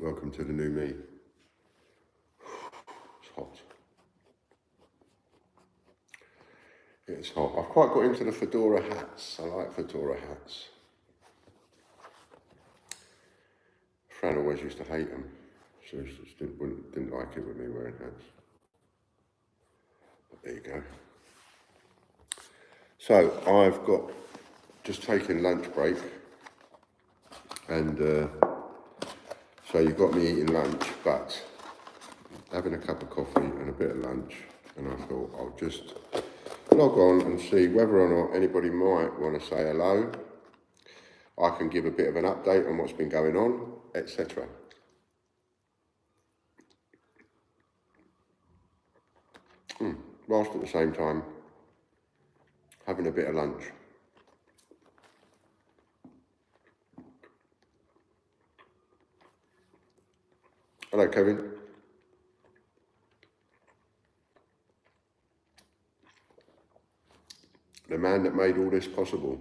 Welcome to the new me. It's hot. It's hot. I've quite got into the fedora hats. I like fedora hats. Fran always used to hate them. She just didn't like it with me wearing hats. But there you go. So I've got just taken lunch break, and so you got me eating lunch, but having a cup of coffee and a bit of lunch, and I thought I'll just log on and see whether or not anybody might want to say hello. I can give a bit of an update on what's been going on, etc. Whilst at the same time having a bit of lunch. Hello, Kevin. The man that made all this possible.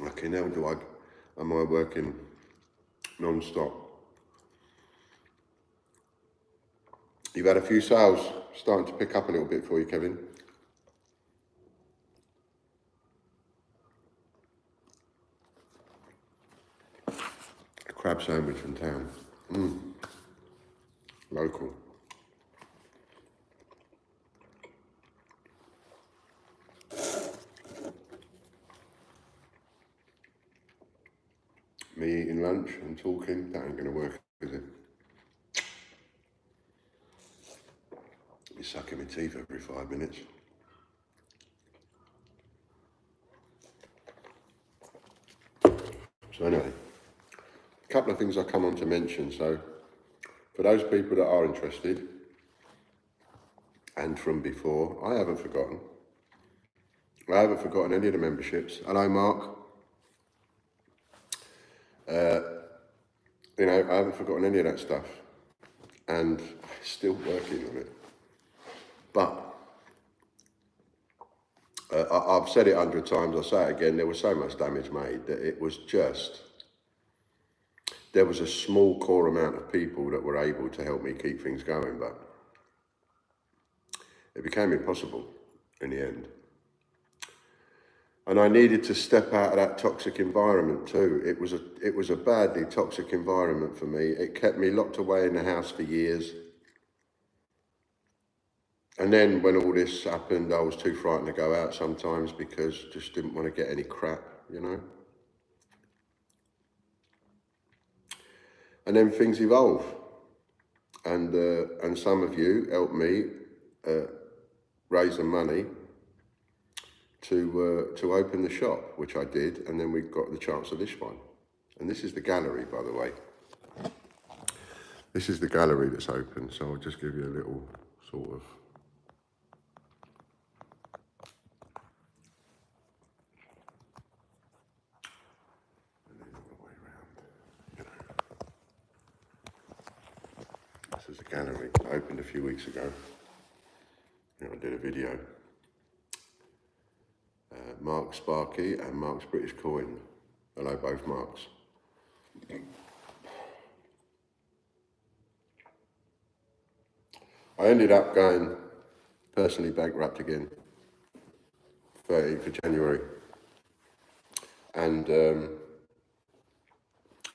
Okay, now am I working non-stop? You've had a few sales starting to pick up a little bit for you, Kevin. A crab sandwich from town. Local. Me eating lunch and talking, that ain't gonna work, is it? Be sucking my teeth every 5 minutes. So anyway, a couple of things I come on to mention. So for those people that are interested, and from before, I haven't forgotten. I haven't forgotten any of the memberships. Hello, Mark. You know, I haven't forgotten any of that stuff, and I'm still working on it. But I've said it 100 times, I'll say it again, there was so much damage made that it was just, there was a small core amount of people that were able to help me keep things going, but it became impossible in the end. And I needed to step out of that toxic environment too. It was a badly toxic environment for me. It kept me locked away in the house for years. And then when all this happened, I was too frightened to go out sometimes because just didn't want to get any crap, you know. And then things evolve. And some of you helped me raise the money to open the shop, which I did, and then we got the chance of this one. And this is the gallery, by the way. This is the gallery that's open, so I'll just give you a little sort of This is a gallery. I opened a few weeks ago. I did a video. Mark Sparky and Mark's British Coin. Hello, both Marks. I ended up going personally bankrupt again, 13th of January. And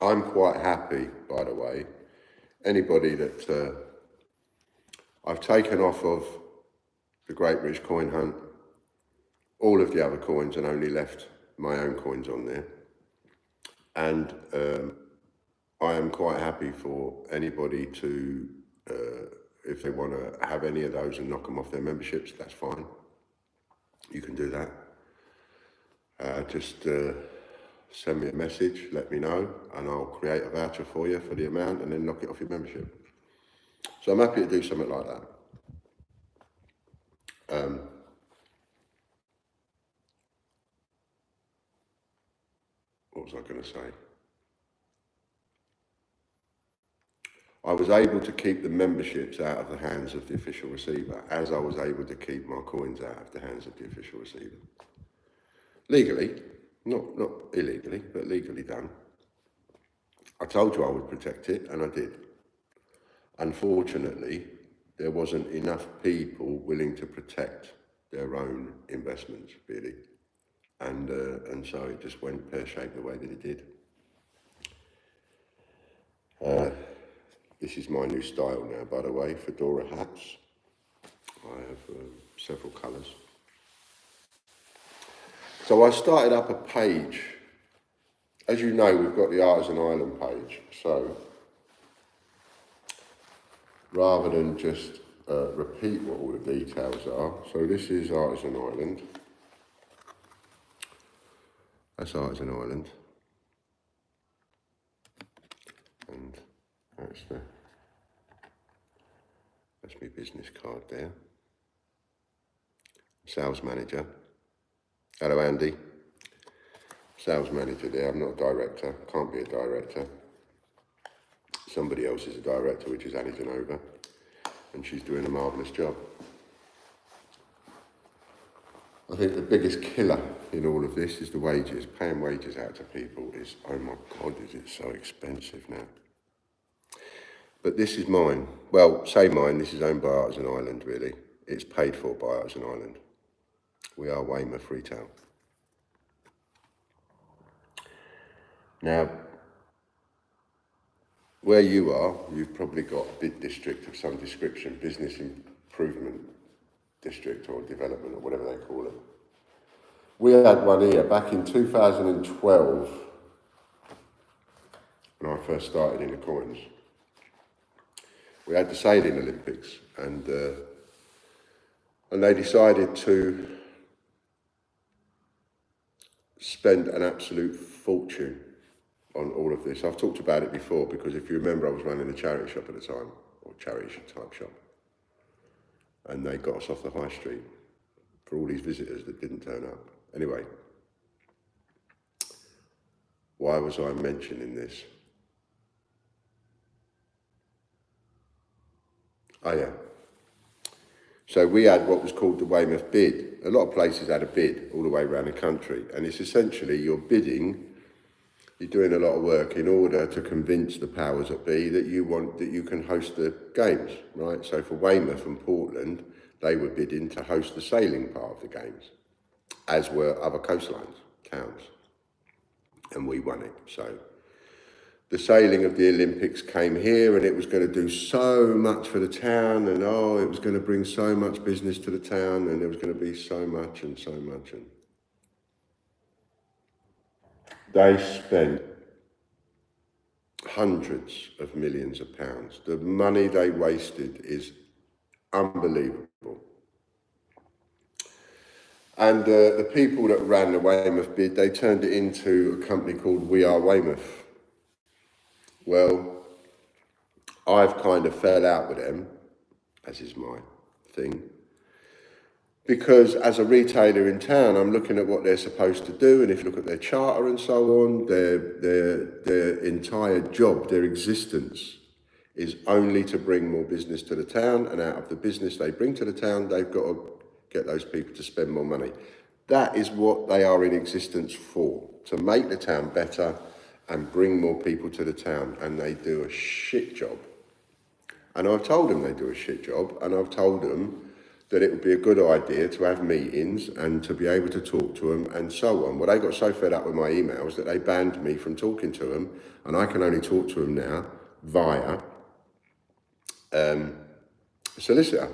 I'm quite happy, by the way. Anybody that I've taken off of the Great British Coin Hunt, all of the other coins, and only left my own coins on there. And I am quite happy for anybody to, if they want to have any of those and knock them off their memberships, that's fine. You can do that. Just send me a message, let me know, and I'll create a voucher for you for the amount and then knock it off your membership. So I'm happy to do something like that. What was I going to say? I was able to keep the memberships out of the hands of the official receiver, as I was able to keep my coins out of the hands of the official receiver. Legally, not illegally, but legally done. I told you I would protect it, and I did. Unfortunately, there wasn't enough people willing to protect their own investments, really. And so it just went pear-shaped the way that it did. This is my new style now, by the way, fedora hats. I have several colours. So I started up a page. As you know, we've got the Artisan Island page. So rather than just repeat what all the details are, so this is Artisan Island. That's Artisan Island. And that's my business card there. Sales manager. Hello, Andy. Sales manager there. I'm not a director. Can't be a director. Somebody else is a director, which is Annie Genova, and she's doing a marvellous job. I think the biggest killer in all of this is the wages. Paying wages out to people is, oh my God, is it so expensive now. But this is mine. Well, say mine, this is owned by Artisan Island, really. It's paid for by Artisan Island. We are Weymouth Retail. Now, where you are, you've probably got a bid district of some description, business improvement district or development or whatever they call it. We had one here back in 2012 when I first started in the coins. We had the sailing Olympics, and they decided to spend an absolute fortune on all of this. I've talked about it before because if you remember, I was running a charity shop at the time, or charity type shop, and they got us off the high street for all these visitors that didn't turn up. Anyway, why was I mentioning this? Oh yeah. So we had what was called the Weymouth bid. A lot of places had a bid all the way around the country, and it's essentially you're bidding. You're doing a lot of work in order to convince the powers that be that you can host the games, right? So for Weymouth and Portland, they were bidding to host the sailing part of the games, as were other coastlines, towns, and we won it. So the sailing of the Olympics came here, and it was going to do so much for the town, and it was going to bring so much business to the town, and there was going to be so much and so much. And they spent hundreds of millions of pounds. The money they wasted is unbelievable. And the people that ran the Weymouth bid, they turned it into a company called We Are Weymouth. Well, I've kind of fell out with them, as is my thing, because as a retailer in town, I'm looking at what they're supposed to do, and if you look at their charter and so on, their entire job, their existence, is only to bring more business to the town, and out of the business they bring to the town, they've got to get those people to spend more money. That is what they are in existence for, to make the town better and bring more people to the town, and they do a shit job. And I've told them they do a shit job, and I've told them that it would be a good idea to have meetings and to be able to talk to them and so on. Well, they got so fed up with my emails that they banned me from talking to them, and I can only talk to them now via a solicitor,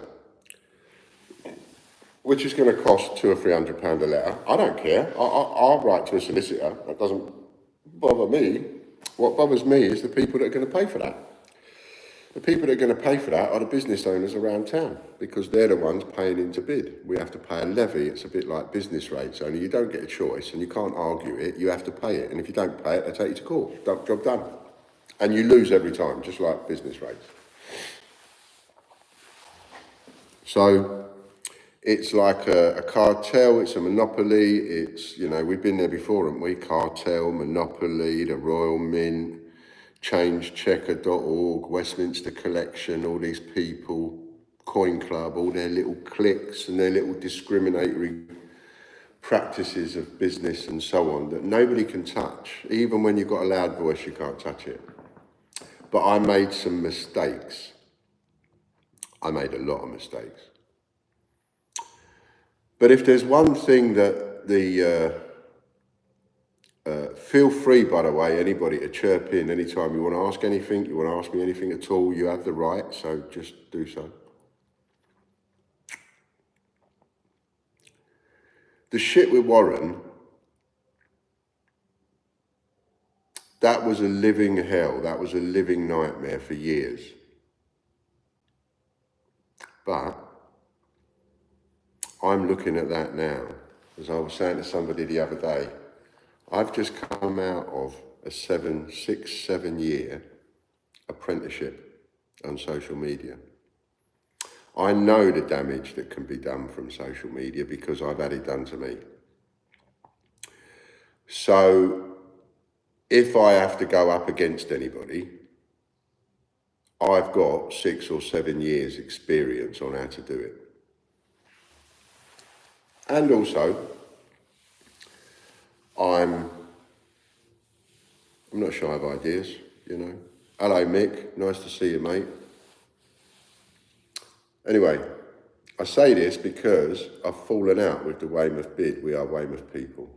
which is going to cost £200 or £300 a letter. I don't care. I'll write to a solicitor. That doesn't bother me. What bothers me is the people that are going to pay for that. The people that are going to pay for that are the business owners around town, because they're the ones paying into bid. We have to pay a levy. It's a bit like business rates, only you don't get a choice and you can't argue it. You have to pay it. And if you don't pay it, they take you to court. Job done. And you lose every time, just like business rates. So it's like a cartel, it's a monopoly. It's, we've been there before, haven't we? Cartel, monopoly, the Royal Mint, changechecker.org, Westminster Collection, all these people, Coin Club, all their little cliques and their little discriminatory practices of business and so on that nobody can touch. Even when you've got a loud voice, you can't touch it. But I made some mistakes. I made a lot of mistakes. But if there's one thing that feel free, by the way, anybody to chirp in anytime you want to ask anything, you want to ask me anything at all, you have the right, so just do so. The shit with Warren, that was a living hell. That was a living nightmare for years. But I'm looking at that now. As I was saying to somebody the other day, I've just come out of a 6, 7 year apprenticeship on social media. I know the damage that can be done from social media because I've had it done to me. So if I have to go up against anybody, I've got 6 or 7 years experience on how to do it. And also, I'm not shy of ideas, you know. Hello, Mick. Nice to see you, mate. Anyway, I say this because I've fallen out with the Weymouth bid. We are Weymouth people.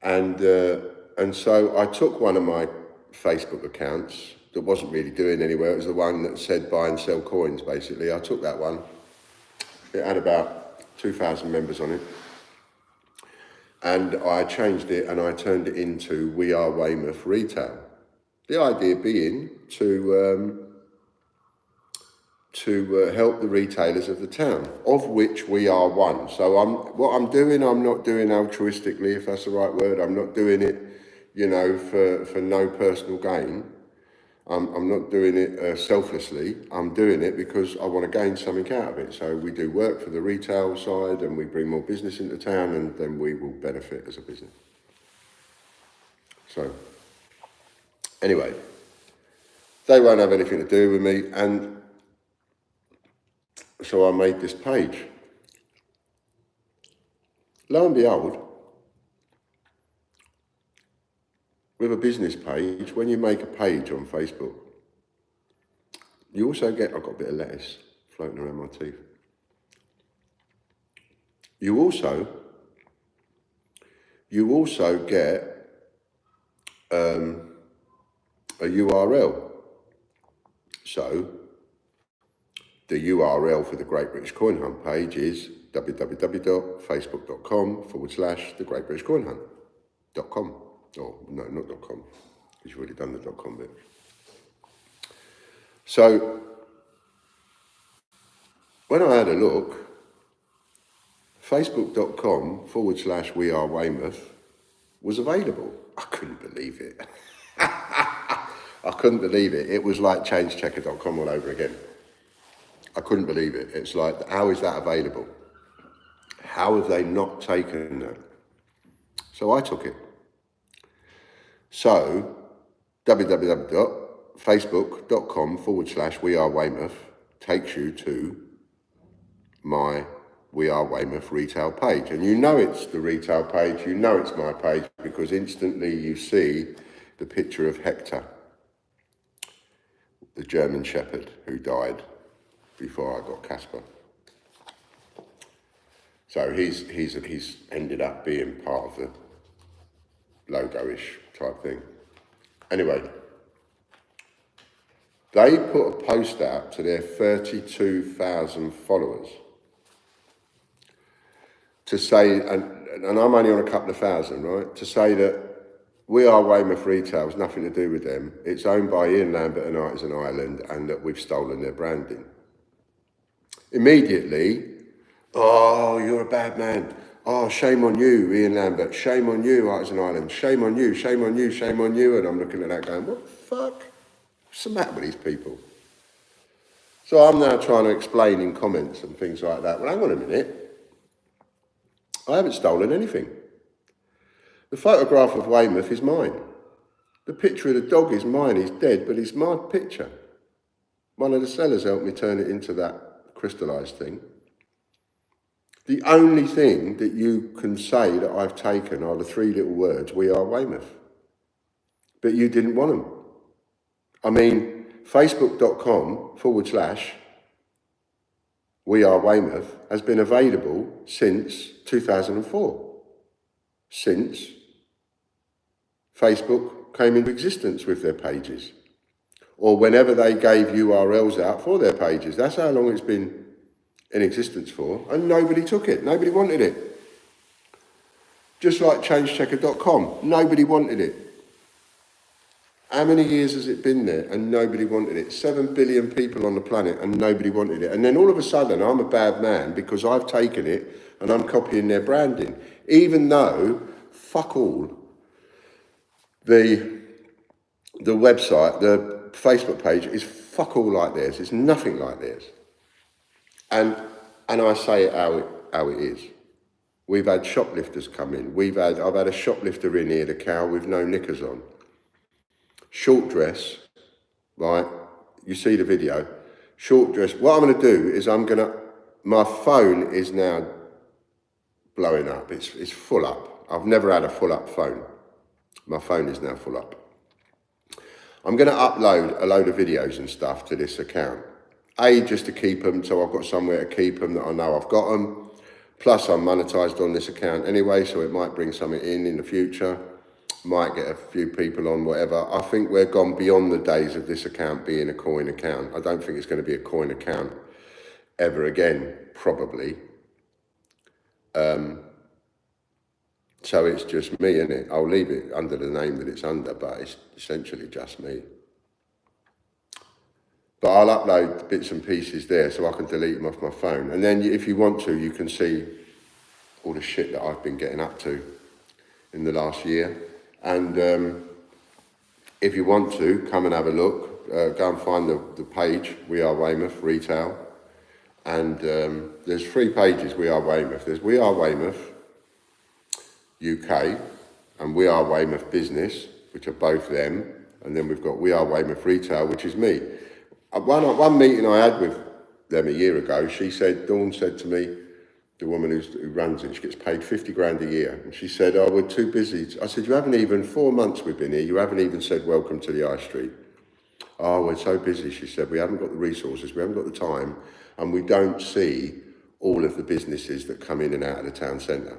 And so I took one of my Facebook accounts that wasn't really doing anywhere. It was the one that said buy and sell coins, basically. I took that one. It had about 2,000 members on it. And I changed it and I turned it into We Are Weymouth Retail. The idea being to help the retailers of the town, of which we are one. So what I'm doing, I'm not doing altruistically, if that's the right word. I'm not doing it, you know, for no personal gain. I'm not doing it selflessly. I'm doing it because I want to gain something out of it. So we do work for the retail side and we bring more business into town and then we will benefit as a business. So anyway, they won't have anything to do with me. And so I made this page. Lo and behold, with a business page, when you make a page on Facebook, you also get, I've got a bit of lettuce floating around my teeth. You also get a URL. So the URL for the Great British Coin Hunt page is www.facebook.com/The Great British Coin Hunt.com. Oh, no, not .com, because you've already done the .com bit. So when I had a look, facebook.com/We Are Weymouth was available. I couldn't believe it. I couldn't believe it. It was like changechecker.com all over again. I couldn't believe it. It's like, how is that available? How have they not taken that? So I took it. So www.facebook.com/We Are Weymouth takes you to my We Are Weymouth retail page. And you know it's the retail page, you know it's my page, because instantly you see the picture of Hector, the German Shepherd who died before I got Casper. So he's ended up being part of the logo-ish type thing. Anyway, they put a post out to their 32,000 followers to say, and I'm only on a couple of thousand, right? To say that We Are Weymouth Retail has nothing to do with them. It's owned by Ian Lambert and Artisan Ireland, and that we've stolen their branding. Immediately, oh, you're a bad man. Oh, shame on you, Ian Lambert. Shame on you, Artisan Ireland. Shame on you, shame on you, shame on you. And I'm looking at that going, what the fuck? What's the matter with these people? So I'm now trying to explain in comments and things like that. Well, hang on a minute. I haven't stolen anything. The photograph of Weymouth is mine. The picture of the dog is mine. He's dead, but it's my picture. One of the sellers helped me turn it into that crystallised thing. The only thing that you can say that I've taken are the 3 little words, We Are Weymouth. But you didn't want them. I mean, facebook.com/We Are Weymouth has been available since 2004, since Facebook came into existence with their pages, or whenever they gave URLs out for their pages. That's how long it's been in existence for, and nobody took it. Nobody wanted it. Just like changechecker.com, nobody wanted it. How many years has it been there and nobody wanted it? 7 billion people on the planet and nobody wanted it. And then all of a sudden I'm a bad man because I've taken it and I'm copying their branding. Even though, fuck all, the website, the Facebook page is fuck all like theirs. It's nothing like theirs. And I say it how it is. We've had shoplifters come in. I've had a shoplifter in here, the cow with no knickers on. Short dress, right? You see the video. Short dress. What I'm going to do is my phone is now blowing up. It's full up. I've never had a full up phone. My phone is now full up. I'm going to upload a load of videos and stuff to this account. Just to keep them, so I've got somewhere to keep them that I know I've got them. Plus I'm monetized on this account anyway, so it might bring something in the future. Might get a few people on, whatever. I think we're gone beyond the days of this account being a coin account. I don't think it's going to be a coin account ever again, probably. So it's just me, innit? I'll leave it under the name that it's under, but it's essentially just me. But I'll upload bits and pieces there so I can delete them off my phone. And then if you want to, you can see all the shit that I've been getting up to in the last year. And if you want to, come and have a look. Go and find the page, We Are Weymouth Retail. And there's 3 pages, We Are Weymouth. There's We Are Weymouth UK and We Are Weymouth Business, which are both them. And then we've got We Are Weymouth Retail, which is me. One meeting I had with them a year ago, Dawn said to me, the woman who runs it, she gets paid 50 grand a year. And she said, oh, we're too busy. I said, you haven't even, 4 months we've been here, you haven't even said welcome to the high street. Oh, we're so busy, she said, we haven't got the resources, we haven't got the time, and we don't see all of the businesses that come in and out of the town centre.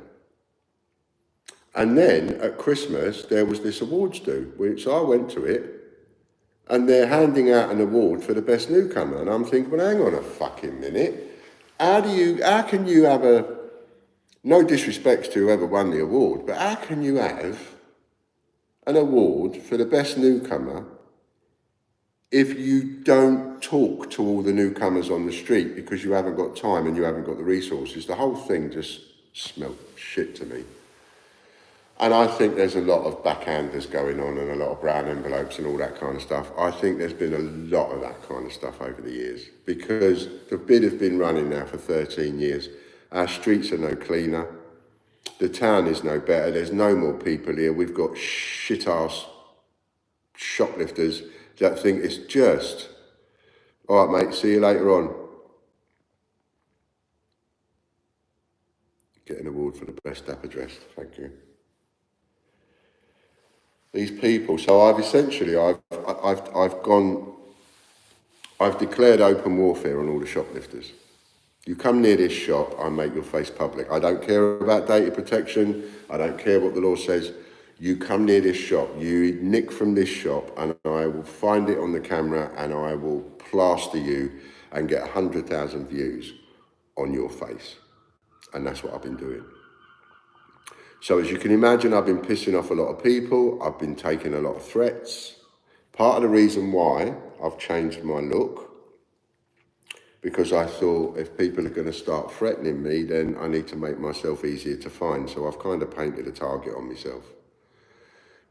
And then at Christmas, there was this awards do, which I went to it, and they're handing out an award for the best newcomer. And I'm thinking, well, hang on a fucking minute. How can you have no disrespect to whoever won the award, but how can you have an award for the best newcomer if you don't talk to all the newcomers on the street because you haven't got time and you haven't got the resources? The whole thing just smelled shit to me. And I think there's a lot of backhanders going on and a lot of brown envelopes and all that kind of stuff. I think there's been a lot of that kind of stuff over the years because the bid has been running now for 13 years. Our streets are no cleaner. The town is no better. There's no more people here. We've got shit-ass shoplifters that think it's just, all right, mate, see you later on. Get an award for the best app address. Thank you. These people, so I've declared open warfare on all the shoplifters. You come near this shop, I make your face public. I don't care about data protection. I don't care what the law says. You come near this shop, you nick from this shop, and I will find it on the camera and I will plaster you and get 100,000 views on your face. And that's what I've been doing. So as you can imagine, I've been pissing off a lot of people. I've been taking a lot of threats. Part of the reason why I've changed my look, because I thought if people are going to start threatening me, then I need to make myself easier to find. So I've kind of painted a target on myself.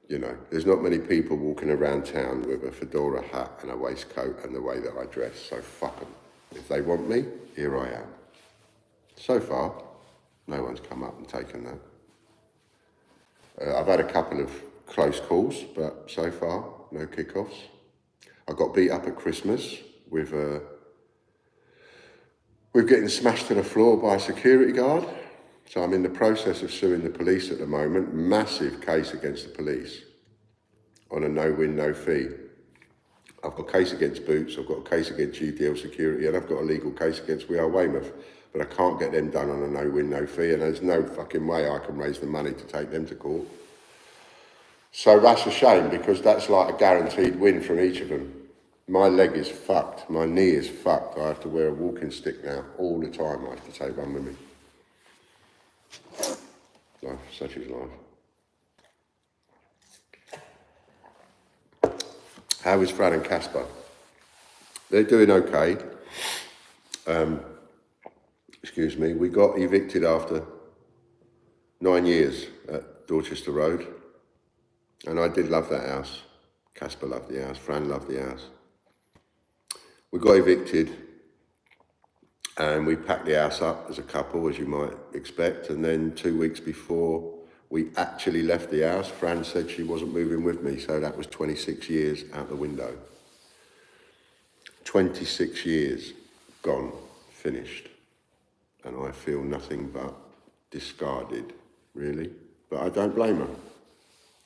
You know, there's not many people walking around town with a fedora hat and a waistcoat and the way that I dress. So fuck them. If they want me, here I am. So far, no one's come up and taken that. I've had a couple of close calls, but so far, no kickoffs. I got beat up at Christmas with getting smashed to the floor by a security guard. So I'm in the process of suing the police at the moment. Massive case against the police on a no-win, no-fee. I've got a case against Boots, I've got a case against UDL Security, and I've got a legal case against We Are Weymouth. But I can't get them done on a no-win, no-fee, and there's no fucking way I can raise the money to take them to court. So that's a shame, because that's like a guaranteed win from each of them. My leg is fucked, my knee is fucked. I have to wear a walking stick now, all the time. I have to take one with me. Life, such is life. How is Fran and Casper? They're doing okay. Excuse me, we got evicted after 9 years at Dorchester Road. And I did love that house. Casper loved the house, Fran loved the house. We got evicted and we packed the house up as a couple, as you might expect. And then 2 weeks before we actually left the house, Fran said she wasn't moving with me. So that was 26 years out the window. 26 years gone, finished. And I feel nothing but discarded, really. But I don't blame her.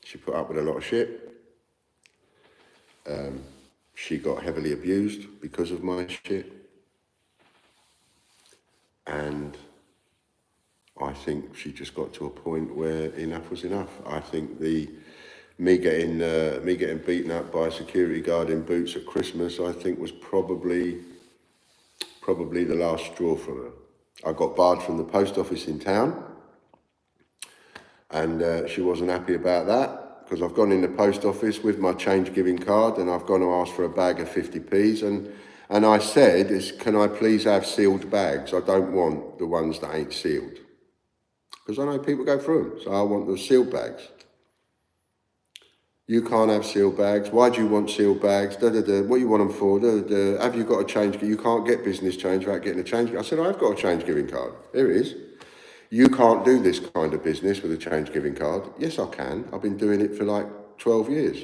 She put up with a lot of shit. She got heavily abused because of my shit. And I think she just got to a point where enough was enough. I think me getting beaten up by a security guard in Boots at Christmas, I think was probably the last straw from her. I got barred from the post office in town, and she wasn't happy about that, because I've gone in the post office with my change giving card and I've gone to ask for a bag of 50p's, and I said, can I please have sealed bags? I don't want the ones that ain't sealed, because I know people go through them, so I want the sealed bags. You can't have sealed bags. Why do you want sealed bags? What do you want them for? Have you got a change? You can't get business change without getting a change. I said, I've got a change giving card. Here it is. You can't do this kind of business with a change giving card. Yes, I can. I've been doing it for like 12 years.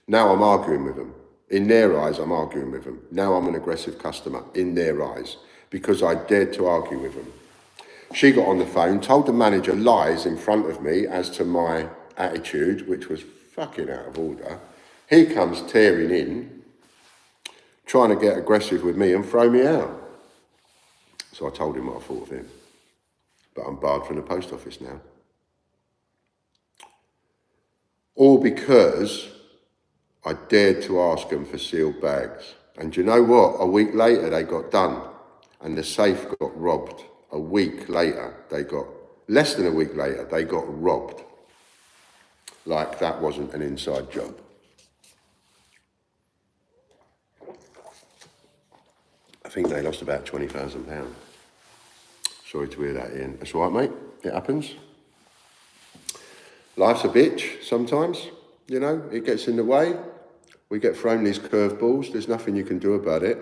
Now I'm arguing with them. In their eyes, I'm arguing with them. Now I'm an aggressive customer in their eyes, because I dared to argue with them. She got on the phone, told the manager lies in front of me as to my attitude, which was fucking out of order. He comes tearing in, trying to get aggressive with me and throw me out. So I told him what I thought of him. But I'm barred from the post office now. All because I dared to ask them for sealed bags. And do you know what? A week later, they got done. And the safe got robbed. A week later, less than a week later, they got robbed. Like that wasn't an inside job. I think they lost about £20,000. Sorry to hear that, Ian. That's all right, mate. It happens. Life's a bitch sometimes, you know. It gets in the way. We get thrown these curveballs. There's nothing you can do about it.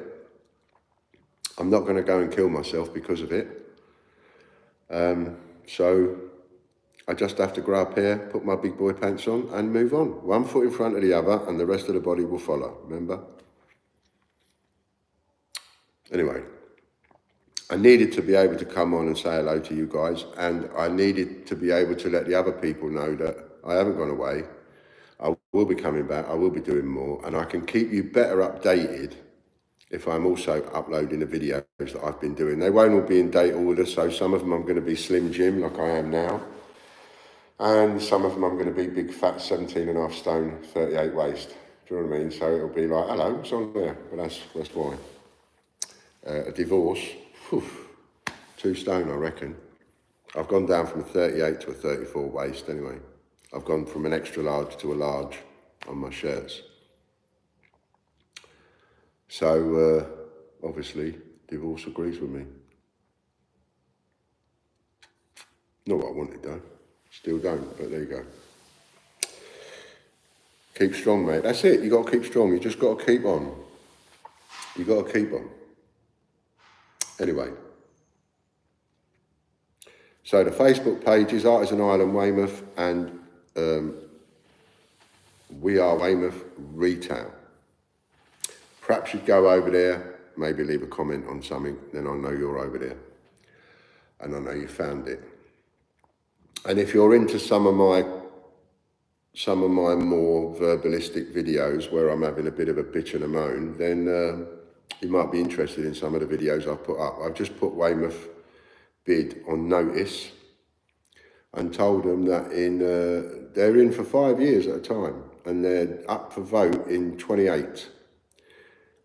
I'm not going to go and kill myself because of it. So I just have to grow up here, put my big boy pants on and move on. One foot in front of the other and the rest of the body will follow, remember? Anyway, I needed to be able to come on and say hello to you guys, and I needed to be able to let the other people know that I haven't gone away. I will be coming back, I will be doing more, and I can keep you better updated if I'm also uploading the videos that I've been doing. They won't all be in date order, so some of them I'm going to be Slim Jim like I am now, and some of them I'm going to be big fat 17.5 stone, 38 waist. Do you know what I mean? So it'll be like, hello, what's on there? But that's why. A divorce, 2 stone I reckon. I've gone down from a 38 to a 34 waist anyway. I've gone from an extra large to a large on my shirts. So obviously divorce agrees with me. Not what I wanted though, still don't, but there you go. Keep strong, mate. That's it, you got to keep strong. You just got to keep on. You got to keep on. Anyway, so the Facebook page is Artisan Island Weymouth and We Are Weymouth Retail. Perhaps you'd go over there, maybe leave a comment on something, then I'll know you're over there and I know you found it. And if you're into some of my some of my more verbalistic videos where I'm having a bit of a bitch and a moan, then you might be interested in some of the videos I've put up. I've just put Weymouth bid on notice and told them that they're in for 5 years at a time and they're up for vote in 28.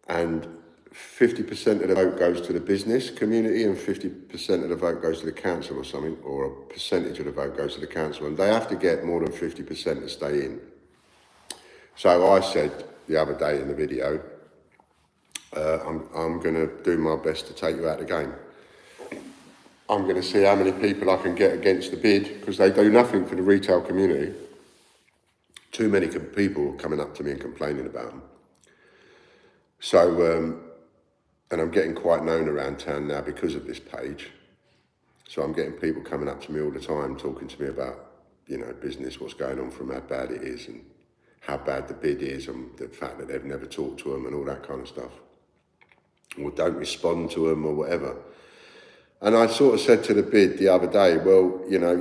And 50% of the vote goes to the business community and 50% of the vote goes to the council or something, or a percentage of the vote goes to the council, and they have to get more than 50% to stay in. So I said the other day in the video, I'm going to do my best to take you out of the game. I'm going to see how many people I can get against the bid, because they do nothing for the retail community. Too many people coming up to me and complaining about them. So, and I'm getting quite known around town now because of this page. So I'm getting people coming up to me all the time, talking to me about, you know, business, what's going on from how bad it is and how bad the bid is and the fact that they've never talked to them and all that kind of stuff. Or don't respond to them or whatever. And I sort of said to the bid the other day, well, you know,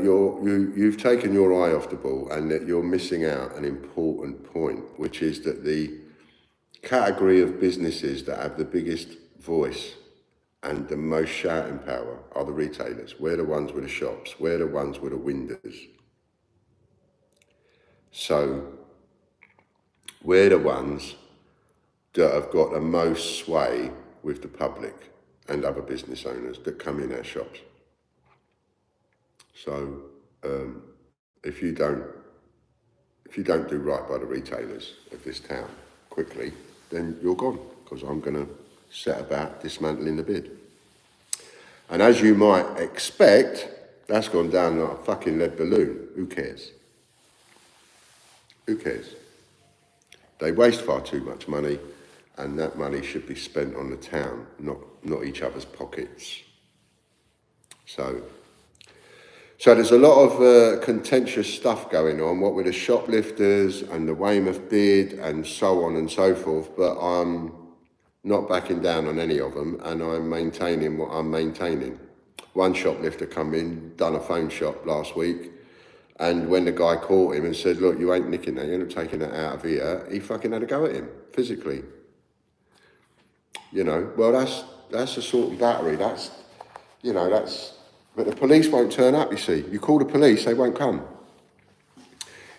you've taken your eye off the ball and that you're missing out an important point, which is that the category of businesses that have the biggest voice and the most shouting power are the retailers. We're the ones with the shops. We're the ones with the windows. So we're the ones that have got the most sway with the public and other business owners that come in our shops. So if you don't do right by the retailers of this town quickly, then you're gone, because I'm going to set about dismantling the bid. And as you might expect, that's gone down like a fucking lead balloon. Who cares? Who cares? They waste far too much money, and that money should be spent on the town, not each other's pockets. So there's a lot of contentious stuff going on, what with the shoplifters and the Weymouth bid and so on and so forth, but I'm not backing down on any of them, and I'm maintaining what I'm maintaining. One shoplifter come in, done a phone shop last week, and when the guy caught him and said, look, you ain't nicking that, you're not taking that out of here, he fucking had a go at him, physically. You know, well, that's assault and battery, but the police won't turn up, you see. You call the police, they won't come.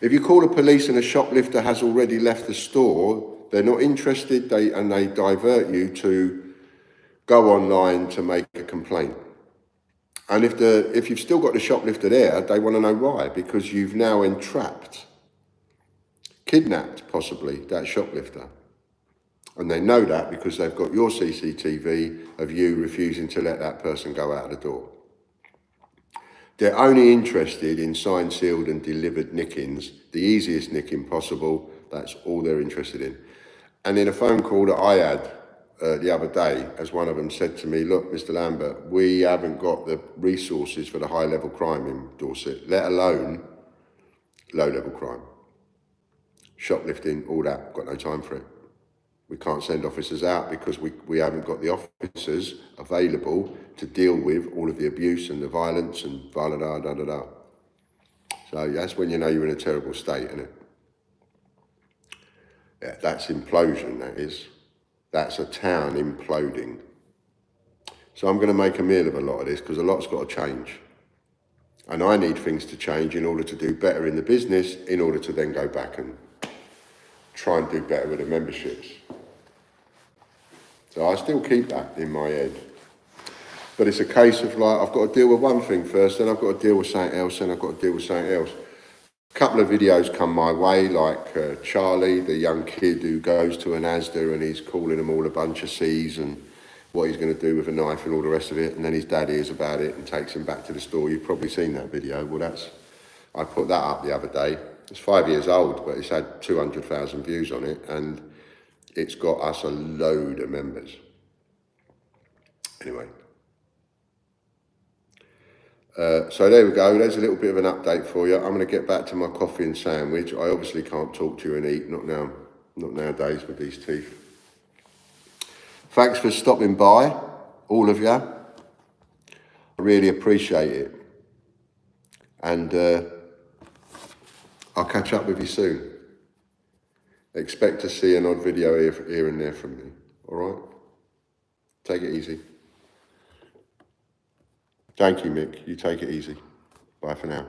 If you call the police and a shoplifter has already left the store, they're not interested, and they divert you to go online to make a complaint. And if you've still got the shoplifter there, they want to know why, because you've now entrapped, kidnapped possibly, that shoplifter. And they know that because they've got your CCTV of you refusing to let that person go out of the door. They're only interested in signed, sealed and delivered nickings, the easiest nicking possible. That's all they're interested in. And in a phone call that I had the other day, as one of them said to me, look, Mr. Lambert, we haven't got the resources for the high-level crime in Dorset, let alone low-level crime. Shoplifting, all that, got no time for it. We can't send officers out because we haven't got the officers available to deal with all of the abuse and the violence and da-da-da-da-da-da. So that's when you know you're in a terrible state, isn't it? Yeah, that's implosion, that is. That's a town imploding. So I'm going to make a meal of a lot of this because a lot's got to change. And I need things to change in order to do better in the business, in order to then go back and try and do better with the memberships. So I still keep that in my head. But it's a case of like, I've got to deal with one thing first, then I've got to deal with something else, and I've got to deal with something else. A couple of videos come my way, like Charlie, the young kid who goes to an Asda and he's calling them all a bunch of C's and what he's going to do with a knife and all the rest of it, and then his dad hears about it and takes him back to the store. You've probably seen that video. Well, I put that up the other day. It's 5 years old, but it's had 200,000 views on it, and it's got us a load of members. Anyway. So there we go, there's a little bit of an update for you. I'm going to get back to my coffee and sandwich. I obviously can't talk to you and eat, not nowadays with these teeth. Thanks for stopping by, all of you. I really appreciate it. And I'll catch up with you soon. Expect to see an odd video here and there from me. All right? Take it easy. Thank you, Mick. You take it easy. Bye for now.